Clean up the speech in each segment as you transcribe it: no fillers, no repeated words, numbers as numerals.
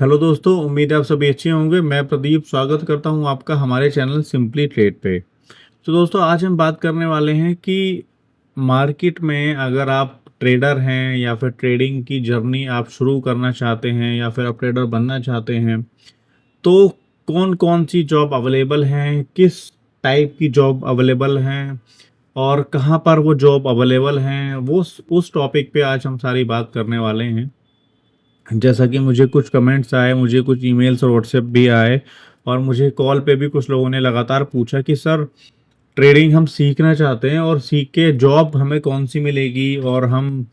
Hello दोस्तों, उम्मीद है आप सभी अच्छे होंगे। मैं प्रदीप स्वागत करता हूं आपका हमारे चैनल सिंपली ट्रेड पे। तो दोस्तों, आज हम बात करने वाले हैं कि मार्केट में अगर आप ट्रेडर हैं या फिर ट्रेडिंग की जर्नी आप शुरू करना चाहते हैं या फिर आप ट्रेडर बनना चाहते हैं, तो कौन कौन सी जॉब अवेलेबल हैं, किस टाइप की जॉब अवेलेबल हैं और कहाँ पर वो जॉब अवेलेबल हैं, वो उस टॉपिक पे आज हम सारी बात करने वाले हैं। जैसा कि मुझे कुछ कमेंट्स आए, मुझे कुछ ईमेल्स और व्हाट्सएप भी आए और मुझे कॉल पे भी कुछ लोगों ने लगातार पूछा कि सर, ट्रेडिंग हम सीखना चाहते हैं और सीख के जॉब हमें कौन सी मिलेगी और हम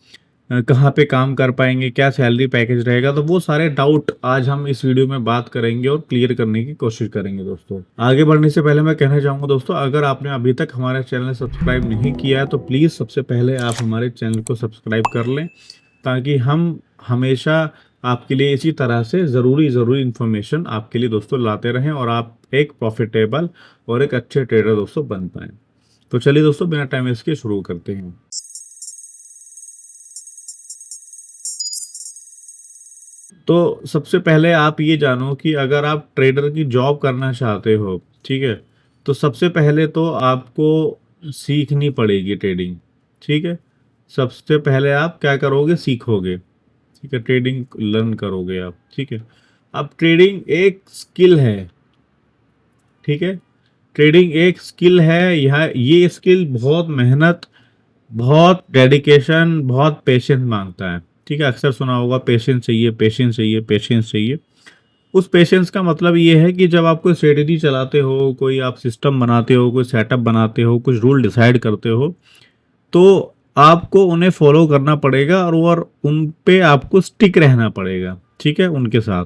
कहाँ पे काम कर पाएंगे, क्या सैलरी पैकेज रहेगा। तो वो सारे डाउट आज हम इस वीडियो में बात करेंगे और क्लियर करने की कोशिश करेंगे। दोस्तों, आगे बढ़ने से पहले मैं कहना चाहूँगा दोस्तों, अगर आपने अभी तक हमारे चैनल सब्सक्राइब नहीं किया है तो प्लीज़ सबसे पहले आप हमारे चैनल को सब्सक्राइब कर लें, ताकि हम हमेशा आपके लिए इसी तरह से ज़रूरी इन्फॉर्मेशन आपके लिए दोस्तों लाते रहें और आप एक प्रॉफिटेबल और एक अच्छे ट्रेडर दोस्तों बन पाएँ। तो चलिए दोस्तों, बिना टाइम वेस्ट के शुरू करते हैं। तो सबसे पहले आप ये जानो कि अगर आप ट्रेडर की जॉब करना चाहते हो, ठीक है, तो सबसे पहले तो आपको सीखनी पड़ेगी ट्रेडिंग। ठीक है, सबसे पहले आप क्या करोगे, सीखोगे। ठीक है, ट्रेडिंग लर्न करोगे आप। ठीक है, अब ट्रेडिंग एक स्किल है। ठीक है, ट्रेडिंग एक स्किल है। यह ये स्किल बहुत मेहनत, बहुत डेडिकेशन, बहुत पेशेंस मांगता है। ठीक है, अक्सर सुना होगा पेशेंस चाहिए, पेशेंस चाहिए, पेशेंस चाहिए। उस पेशेंस का मतलब ये है कि जब आप कोई स्ट्रेटेजी चलाते हो, कोई आप सिस्टम बनाते हो, कोई सेटअप बनाते हो, कुछ रूल डिसाइड करते हो, तो आपको उन्हें फॉलो करना पड़ेगा और उन पे आपको स्टिक रहना पड़ेगा। ठीक है, उनके साथ।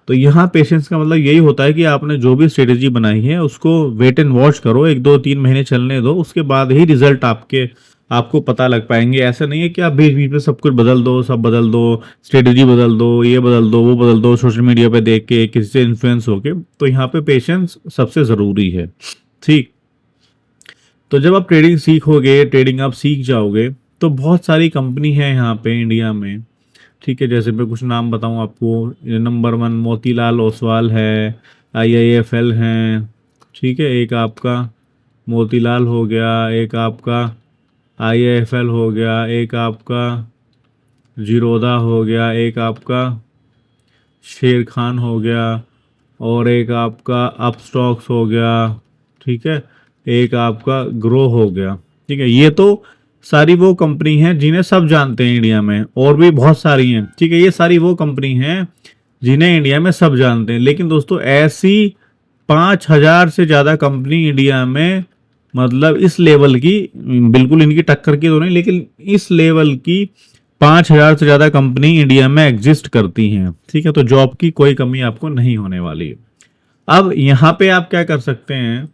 तो यहाँ पेशेंस का मतलब यही होता है कि आपने जो भी स्ट्रेटेजी बनाई है उसको वेट एंड वॉच करो, 1 2 3 महीने चलने दो, उसके बाद ही रिजल्ट आपको पता लग पाएंगे। ऐसा नहीं है कि आप बीच बीच में सब कुछ बदल दो, सब बदल दो, स्ट्रेटेजी बदल दो, ये बदल दो, वो बदल दो, सोशल मीडिया पे देख के किसी से इन्फ्लुएंस होके। तो यहाँ पे पेशेंस सबसे ज़रूरी है। ठीक। तो जब आप ट्रेडिंग सीखोगे, ट्रेडिंग आप सीख जाओगे, तो बहुत सारी कंपनी है यहाँ पे इंडिया में। ठीक है, जैसे मैं कुछ नाम बताऊं आपको। नंबर 1 मोतीलाल ओसवाल है, IIFL हैं। ठीक है, एक आपका मोतीलाल हो गया, एक आपका IIFL हो गया, एक आपका जीरोधा हो गया, एक आपका शेर खान हो गया और एक आपका अपस्टॉक्स हो गया। ठीक है, एक आपका ग्रो हो गया। ठीक है, ये तो सारी वो कंपनी हैं जिन्हें सब जानते हैं इंडिया में, और भी बहुत सारी हैं। ठीक है, ये सारी वो कंपनी हैं जिन्हें इंडिया में सब जानते हैं। लेकिन दोस्तों, ऐसी 5,000 से ज़्यादा कंपनी इंडिया में, मतलब इस लेवल की, बिल्कुल इनकी टक्कर की तो नहीं, लेकिन इस लेवल की 5,000 से ज़्यादा कंपनी इंडिया में एग्जिस्ट करती हैं। ठीक है, तो जॉब की कोई कमी आपको नहीं होने वाली है। अब यहाँ पे आप क्या कर सकते हैं,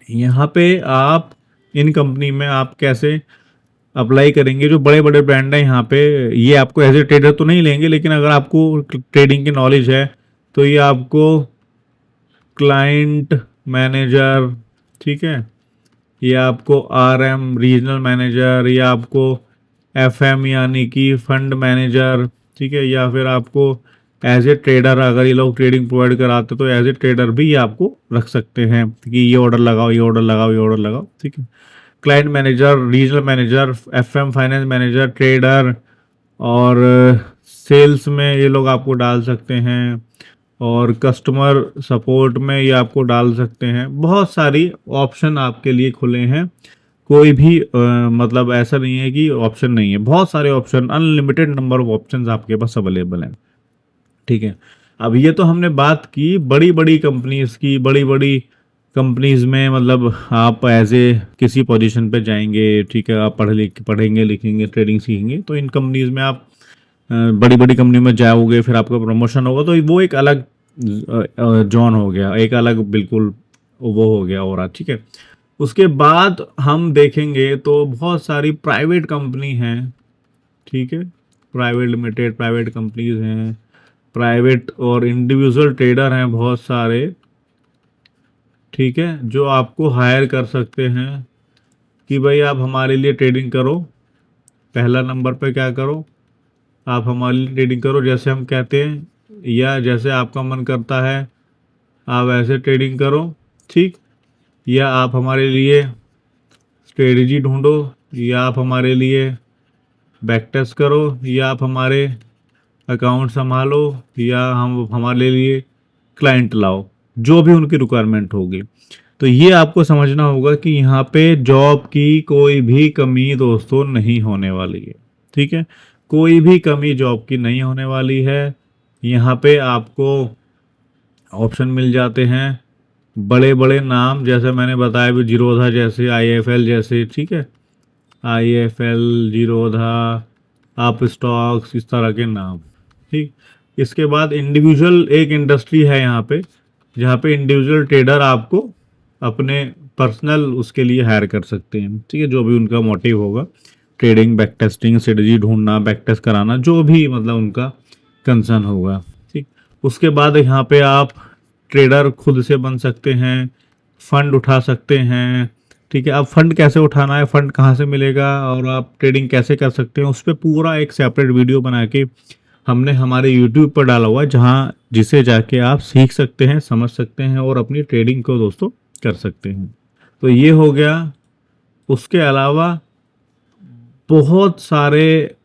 यहाँ पे आप इन कंपनी में आप कैसे अप्लाई करेंगे। जो बड़े बड़े ब्रांड हैं यहाँ पे, ये आपको एज ए ट्रेडर तो नहीं लेंगे, लेकिन अगर आपको ट्रेडिंग की नॉलेज है तो ये आपको क्लाइंट मैनेजर, ठीक है, ये आपको RM रीजनल मैनेजर, या आपको FM यानी कि फंड मैनेजर, ठीक है, या फिर आपको एज ए ट्रेडर, अगर ये लोग ट्रेडिंग प्रोवाइड कराते तो एज ए ट्रेडर भी ये आपको रख सकते हैं कि ये ऑर्डर लगाओ, ये ऑर्डर लगाओ, ये ऑर्डर लगाओ। ठीक है, client manager, regional manager, FM finance manager, trader और सेल्स में ये लोग आपको डाल सकते हैं, और कस्टमर सपोर्ट में ये आपको डाल सकते हैं। बहुत सारी ऑप्शन आपके लिए खुले हैं। कोई भी मतलब ऐसा नहीं है कि ऑप्शन नहीं है, बहुत सारे option, unlimited number of options आपके पास अवेलेबल हैं। ठीक है, अब ये तो हमने बात की बड़ी बड़ी कंपनीज की। बड़ी बड़ी कंपनीज में मतलब आप एज ए किसी पोजीशन पे जाएंगे। ठीक है, आप पढ़ेंगे लिखेंगे, ट्रेडिंग सीखेंगे, तो इन कंपनीज में आप बड़ी बड़ी कंपनी में जाओगे, फिर आपका प्रमोशन होगा, तो वो एक अलग जॉन हो गया, एक अलग बिल्कुल वो हो गया और। ठीक है, उसके बाद हम देखेंगे तो बहुत सारी प्राइवेट कंपनी हैं। ठीक है, प्राइवेट लिमिटेड प्राइवेट कंपनीज हैं, प्राइवेट और इंडिविजुअल ट्रेडर हैं बहुत सारे। ठीक है, जो आपको हायर कर सकते हैं कि भाई आप हमारे लिए ट्रेडिंग करो। पहला नंबर पे क्या करो, आप हमारे लिए ट्रेडिंग करो जैसे हम कहते हैं, या जैसे आपका मन करता है आप ऐसे ट्रेडिंग करो, ठीक। या आप हमारे लिए स्ट्रेटजी ढूंढो, या आप हमारे लिए बैक टेस्ट करो, या आप हमारे अकाउंट संभालो, या हम हमारे लिए क्लाइंट लाओ, जो भी उनकी रिक्वायरमेंट होगी। तो ये आपको समझना होगा कि यहाँ पे जॉब की कोई भी कमी दोस्तों नहीं होने वाली है, ठीक है। कोई भी कमी जॉब की नहीं होने वाली है। यहाँ पे आपको ऑप्शन मिल जाते हैं, बड़े बड़े नाम जैसे मैंने बताया भी, जीरोधा जैसे, IIFL जैसे, ठीक है, IIFL, जीरोधा, आप स्टॉक्स, इस तरह के नाम, ठीक। इसके बाद इंडिविजुअल एक इंडस्ट्री है यहाँ पे, जहाँ पे इंडिविजुअल ट्रेडर आपको अपने पर्सनल उसके लिए हायर कर सकते हैं, ठीक है, जो भी उनका मोटिव होगा, ट्रेडिंग, बैक टेस्टिंग, स्ट्रेटजी ढूंढना, बैक टेस्ट कराना, जो भी मतलब उनका कंसर्न होगा, ठीक। उसके बाद यहाँ पे आप ट्रेडर खुद से बन सकते हैं, फंड उठा सकते हैं, ठीक है। अब फंड कैसे उठाना है, फंड कहाँ से मिलेगा, और आप ट्रेडिंग कैसे कर सकते हैं, उस पर पूरा एक सेपरेट वीडियो बना के हमने हमारे यूट्यूब पर डाला हुआ है, जहाँ जिसे जाके आप सीख सकते हैं, समझ सकते हैं और अपनी ट्रेडिंग को दोस्तों कर सकते हैं। तो ये हो गया। उसके अलावा बहुत सारे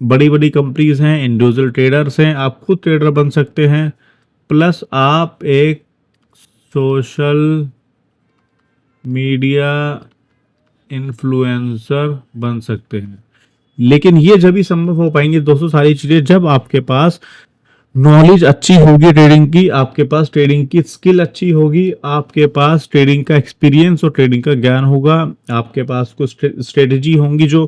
बड़ी बड़ी कंपनीज हैं, इंडिविजुअल ट्रेडर्स हैं, आप खुद ट्रेडर बन सकते हैं, प्लस आप एक सोशल मीडिया इन्फ्लुएंसर बन सकते हैं। लेकिन ये जब ही संभव हो पाएंगे दोस्तों सारी चीज़ें, जब आपके पास नॉलेज अच्छी होगी ट्रेडिंग की, आपके पास ट्रेडिंग की स्किल अच्छी होगी, आपके पास ट्रेडिंग का एक्सपीरियंस और ट्रेडिंग का ज्ञान होगा, आपके पास कुछ स्ट्रेटजी होंगी जो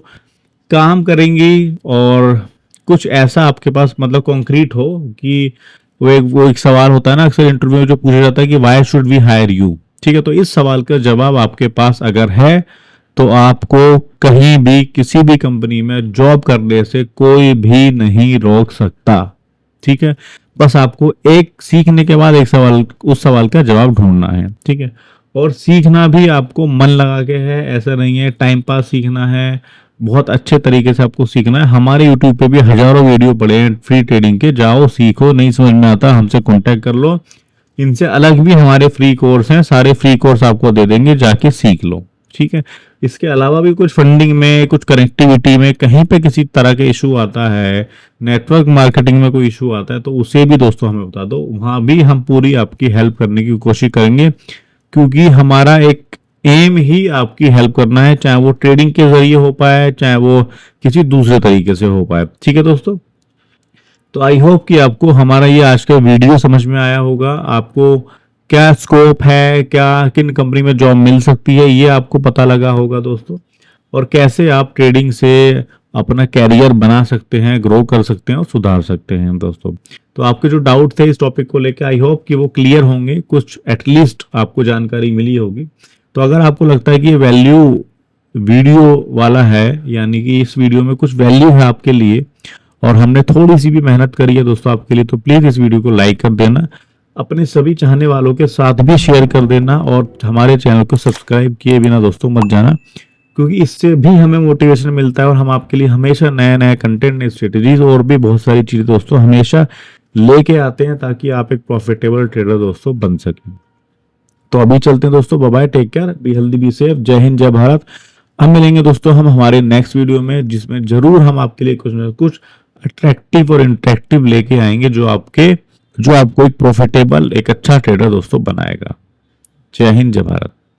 काम करेंगी, और कुछ ऐसा आपके पास मतलब कॉन्क्रीट हो कि वो एक सवाल होता है ना अक्सर इंटरव्यू में जो पूछा जाता है कि why should we hire you, ठीक है। तो इस सवाल का जवाब आपके पास अगर है तो आपको कहीं भी किसी भी कंपनी में जॉब करने से कोई भी नहीं रोक सकता, ठीक है। बस आपको एक सीखने के बाद एक सवाल, उस सवाल का जवाब ढूंढना है, ठीक है। और सीखना भी आपको मन लगा के है, ऐसा नहीं है टाइम पास सीखना है, बहुत अच्छे तरीके से आपको सीखना है। हमारे यूट्यूब पे भी हजारों वीडियो पड़े हैं फ्री ट्रेडिंग के, जाओ सीखो, नहीं समझ में आता हमसे कांटेक्ट कर लो। इनसे अलग भी हमारे फ्री कोर्स हैं, सारे फ्री कोर्स आपको दे देंगे, जाके सीख लो, ठीक है। इसके अलावा भी कुछ फंडिंग में, कुछ कनेक्टिविटी में कहीं पे किसी तरह के इशू आता है, नेटवर्क मार्केटिंग में कोई इशू आता है, तो उसे भी दोस्तों हमें बता दो, वहां भी हम पूरी आपकी हेल्प करने की कोशिश करेंगे, क्योंकि हमारा एक एम ही आपकी हेल्प करना है, चाहे वो ट्रेडिंग के जरिए हो पाए, चाहे वो किसी दूसरे तरीके से हो पाए, ठीक है दोस्तों। तो आई होप कि आपको हमारा ये आज का वीडियो समझ में आया होगा, आपको क्या स्कोप है, क्या किन कंपनी में जॉब मिल सकती है, ये आपको पता लगा होगा दोस्तों, और कैसे आप ट्रेडिंग से अपना कैरियर बना सकते हैं, ग्रो कर सकते हैं और सुधार सकते हैं दोस्तों। तो आपके जो डाउट थे इस टॉपिक को लेकर, आई होप कि वो क्लियर होंगे, कुछ एटलीस्ट आपको जानकारी मिली होगी। तो अगर आपको लगता है कि ये वैल्यू वीडियो वाला है, यानी कि इस वीडियो में कुछ वैल्यू है आपके लिए, और हमने थोड़ी सी भी मेहनत करी है दोस्तों आपके लिए, तो प्लीज इस वीडियो को लाइक कर देना, अपने सभी चाहने वालों के साथ भी शेयर कर देना, और हमारे चैनल को सब्सक्राइब किए बिना दोस्तों मत जाना, क्योंकि इससे भी हमें मोटिवेशन मिलता है, और हम आपके लिए हमेशा नया नया कंटेंट, नई स्ट्रेटेजीज और भी बहुत सारी चीजें दोस्तों हमेशा लेके आते हैं, ताकि आप एक प्रॉफिटेबल ट्रेडर दोस्तों बन सकें। तो अभी चलते हैं दोस्तों, bye bye, take care, be healthy, be safe, जय हिंद, जय भारत। हम मिलेंगे दोस्तों हम हमारे नेक्स्ट वीडियो में, जिसमें जरूर हम आपके लिए कुछ ना कुछ अट्रैक्टिव और इंटरेक्टिव लेके आएंगे, जो आपको एक प्रॉफिटेबल, एक अच्छा ट्रेडर दोस्तों बनाएगा। जय हिंद, जय भारत।